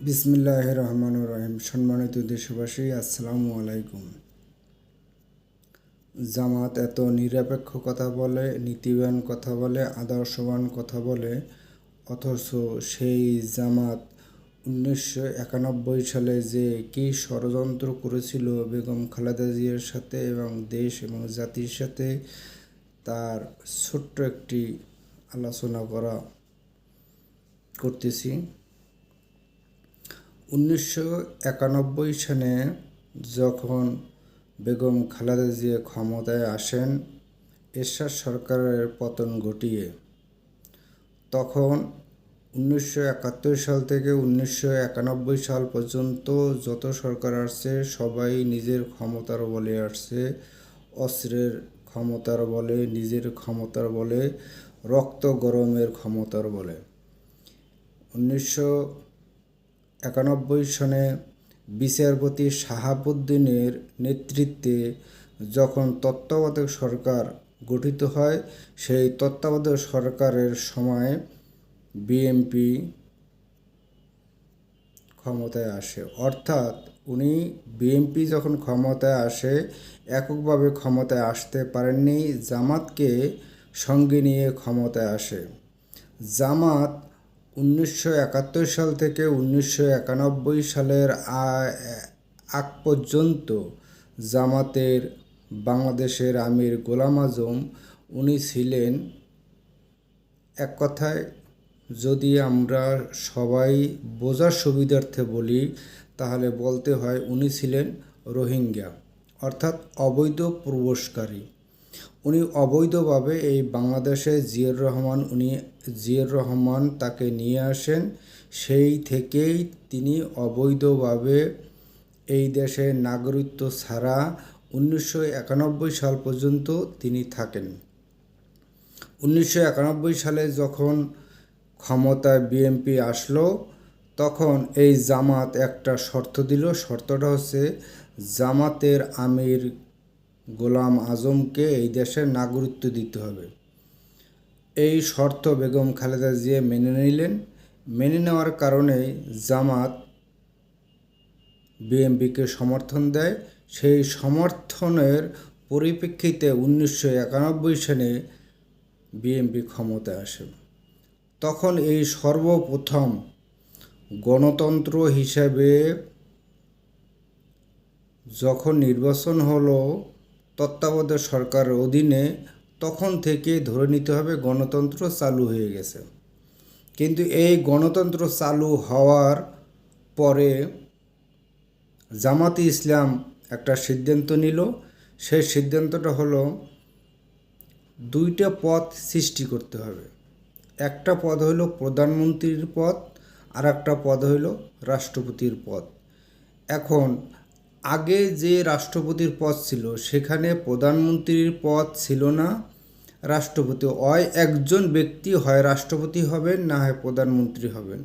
বিসমিল্লাহির রহমানির রহিম। সম্মানিত দেশবাসী, আসসালামু আলাইকুম। জামাত এত নিরপেক্ষ কথা বলে, নীতিবান কথা বলে, আদর্শবান কথা বলে, অথচ সেই জামাত 1991 সালে যে কী ষড়যন্ত্র করেছিল বেগম খালেদা জিয়ার সাথে এবং দেশ এবং জাতির সাথে, তার ছোট্ট একটি আলোচনা করতেছি। 1991 সালে যখন বেগম খালেদা জিয়া ক্ষমতায় আসেন এরশাদ সরকারের পতন ঘটিয়ে, তখন 1971 সাল থেকে 1991 সাল পর্যন্ত যত সরকার আসছে সবাই নিজের ক্ষমতার বলে আসছে, অস্ত্রের ক্ষমতার বলে, নিজের ক্ষমতার বলে, রক্ত গরমের ক্ষমতার বলে। 1991 সনে বিচারপতি শাহাবুদ্দিনের নেতৃত্বে যখন তত্ত্বাবধায়ক সরকার গঠিত হয়, সেই তত্ত্বাবধায়ক সরকারের সময় বিএনপি ক্ষমতায় আসে। অর্থাৎ বিএনপি যখন ক্ষমতায় আসে, এককভাবে ক্ষমতায় আসতে পারেননি, জামাতকে সঙ্গে নিয়ে ক্ষমতায় আসে। জামাত 1971 সাল থেকে 1991 সালের আগ পর্যন্ত জামাতের বাংলাদেশের আমির গোলাম আজম উনি ছিলেন, এক কথায় যদি আমরা সবাই বোঝার সুবিধার্থে বলি তাহলে বলতে হয় উনি ছিলেন রোহিঙ্গা, অর্থাৎ অবৈধ প্রবেশকারী। উনি অবৈধভাবে এই বাংলাদেশে জিয়াউর রহমান তাকে নিয়ে আসেন, সেই থেকেই তিনি অবৈধভাবে এই দেশে নাগরিকত্ব ছাড়া 1991 সাল পর্যন্ত তিনি থাকেন। 1991 সালে যখন ক্ষমতায় বিএনপি আসলো, তখন এই জামাত একটা শর্ত দিল। শর্তটা হচ্ছে জামাতের আমির গোলাম আজমকে এই দেশের নাগরিকত্ব দিতে হবে। এই শর্ত বেগম খালেদা জিয়া মেনে নিলেন। মেনে নেওয়ার কারণে জামাত বিএনপিকে সমর্থন দেয়। সেই সমর্থনের পরিপ্রেক্ষিতে 1991 সালে বিএনপি ক্ষমতায় আসে। তখন এই সর্বপ্রথম গণতন্ত্র হিসাবে যখন নির্বাচন হলো তত্ত্বাবধায়ক সরকারের অধীনে, তখন থেকে ধরে নিতে হবে গণতন্ত্র চালু হয়ে গেছে। কিন্তু এই গণতন্ত্র চালু হওয়ার পরে জামাতে ইসলাম একটা সিদ্ধান্ত নিল। সেই সিদ্ধান্তটা হলো দুইটা পদ সৃষ্টি করতে হবে। একটা পদ হইল প্রধানমন্ত্রীর পদ, আর একটা পদ হইল রাষ্ট্রপতির পদ। এখন আগে যে রাষ্ট্রপতির পদ ছিল সেখানে প্রধানমন্ত্রীর পদ ছিল না, রাষ্ট্রপতি একজন ব্যক্তি হয় রাষ্ট্রপতি হবেন, না হয় প্রধানমন্ত্রী হবেন।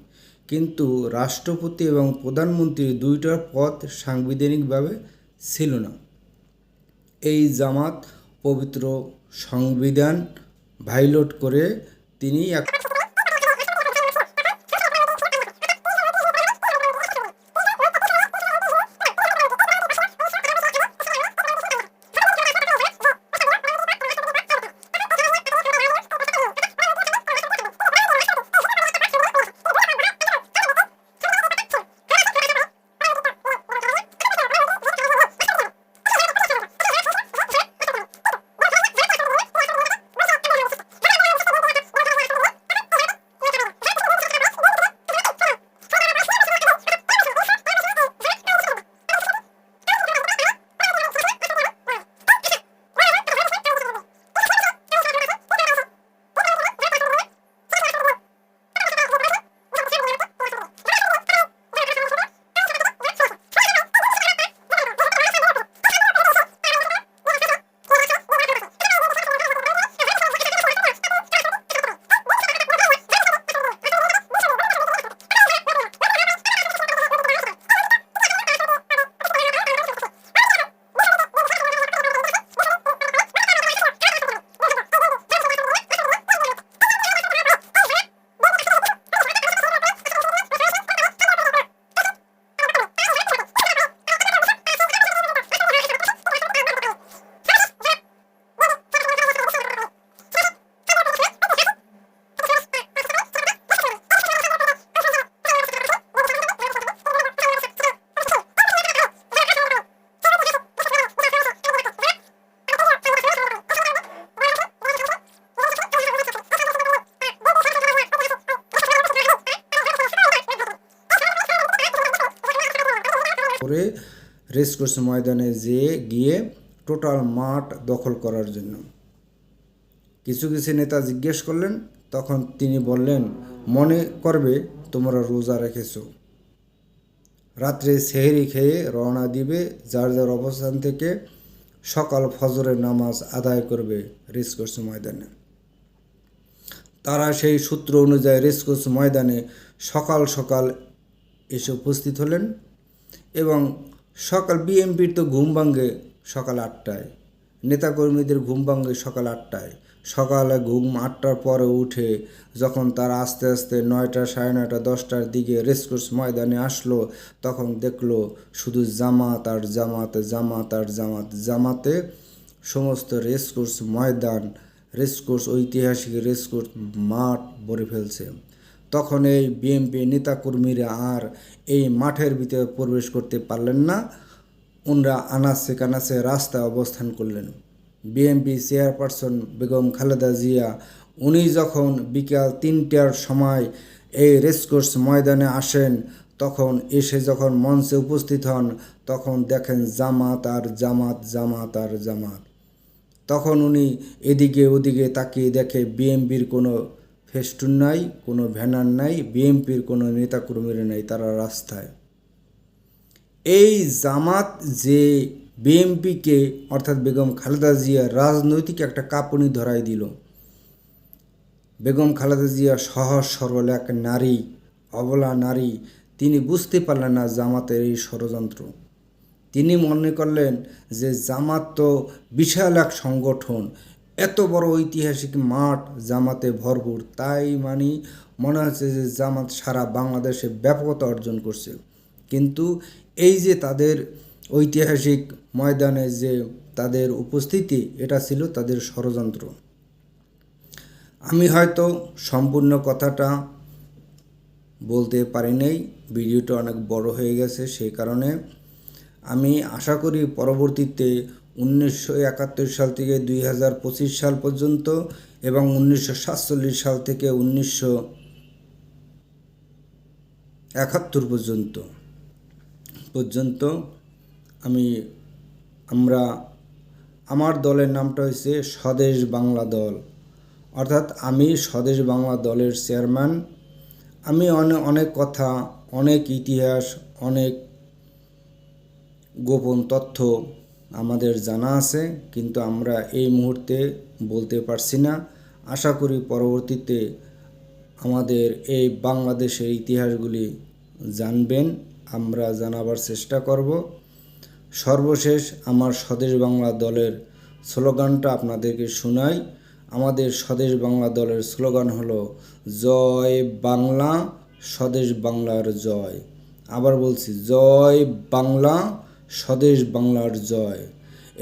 কিন্তু রাষ্ট্রপতি এবং প্রধানমন্ত্রী দুইটার পদ সাংবিধানিকভাবে ছিল না। এই জামাত পবিত্র সংবিধান ভায়োলেট করে তিনি করে রেসকোর্স ময়দানে গিয়ে টোটাল মাঠ দখল করার জন্য। কিছু কিছু নেতা জিজ্ঞেস করলেন, তখন তিনি বললেন, মনে করবে তোমরা রোজা রেখেছ। রাত্রে সেহরি খেয়ে রওনা দিবে যার যার অবস্থান থেকে, সকাল ফজরের নামাজ আদায় করবে রেসকোর্স ময়দানে। তারা সেই সূত্র অনুযায়ী রেসকোর্স ময়দানে সকাল সকাল এসে উপস্থিত হলেন এবং সকাল বিএনপির তো ঘুম ভাঙে সকাল 8টায়, নেতাকর্মীদের ঘুম ভাঙে সকাল 8টায়। সকালে ঘুম 8টার পরে উঠে যখন তারা আস্তে আস্তে 9টা, 9:30, 10টার দিকে রেসকোর্স ময়দানে আসলো, তখন দেখলো শুধু জামাত আর জামাত, জামাত আর জামাত। জামাতে সমস্ত রেসকোর্স ময়দান, রেসকোর্স, ঐতিহাসিক রেসকোর্স মাঠ ভরে ফেলছে। তখন এই বিএনপি নেতাকর্মীরা আর এই মাঠের ভিতরে প্রবেশ করতে পারলেন না। ওনারা আনাচে কানাচে রাস্তায় অবস্থান করলেন। বিএনপি চেয়ারপারসন বেগম খালেদা জিয়া উনি যখন বিকাল 3টার সময় এই রেসকোর্স ময়দানে আসেন, তখন এসে যখন মঞ্চে উপস্থিত হন, তখন দেখেন জামাত আর জামাত, জামাত আর জামাত। তখন উনি এদিকে ওদিকে তাকিয়ে দেখে বিএনপির কোনো ফেস্টুন নাই, কোনো ব্যানার নাই, বিএনপির কোনো নেতাকর্মীরা নাই, তারা রাস্তায়। এই জামাত যে বিএনপিকে অর্থাৎ বেগম খালেদা জিয়া রাজনৈতিক একটা কাঁপুনি ধরাই দিল। বেগম খালেদা জিয়া সহজ সরল এক নারী, অবলা নারী, তিনি বুঝতে পারলেন না জামাতের এই ষড়যন্ত্র। তিনি মনে করলেন যে জামাত তো বিশাল এক সংগঠন, এত বড় ঐতিহাসিক মাঠ জামাতে ভরপুর, তাই মনে হচ্ছে যে জামাত সারা বাংলাদেশে ব্যাপকতা অর্জন করছে। কিন্তু এই যে তাদের ঐতিহাসিক ময়দানে যে তাদের উপস্থিতি, এটা ছিল তাদের ষড়যন্ত্র। আমি হয়তো সম্পূর্ণ কথাটা বলতে পারি নাই, ভিডিওটা অনেক বড় হয়ে গেছে, সেই কারণে আমি আশা করি পরবর্তীতে 1971 সাল থেকে 2025 সাল পর্যন্ত এবং 1947 সাল থেকে 1971 পর্যন্ত আমার দলের নামটা হয়েছে স্বদেশ বাংলা দল, অর্থাৎ আমি স্বদেশ বাংলা দলের চেয়ারম্যান। আমি অনেক কথা, অনেক ইতিহাস, অনেক গোপন তথ্য আমাদের জানা আছে, কিন্তু আমরা এই মুহূর্তে বলতে পারছি না। আশা করি পরবর্তীতে আমাদের এই বাংলাদেশের ইতিহাসগুলি জানবেন, আমরা জানাবার চেষ্টা করব। সর্বশেষ আমার স্বদেশ বাংলা দলের স্লোগানটা আপনাদেরকে শোনাই। আমাদের স্বদেশ বাংলা দলের স্লোগান হলো জয় বাংলা, স্বদেশ বাংলার জয়। আবার বলছি, জয় বাংলা, স্বদেশ বাংলার জয়।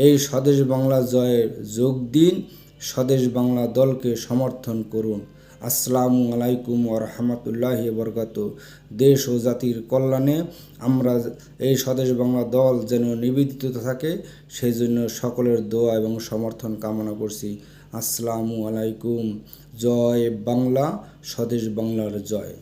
এই স্বদেশ বাংলা জয়ের যোগ দিন, স্বদেশ বাংলা দলকে সমর্থন করুন। আসসালামু আলাইকুম ওয়া রাহমাতুল্লাহি ওয়া বারাকাতুহু। দেশ ও জাতির কল্যাণে আমরা এই স্বদেশ বাংলা দল যেন নিবেদিত থাকে, সেই জন্য সকলের দোয়া এবং সমর্থন কামনা করছি। আসসালামু আলাইকুম। জয় বাংলা, স্বদেশ বাংলার জয়।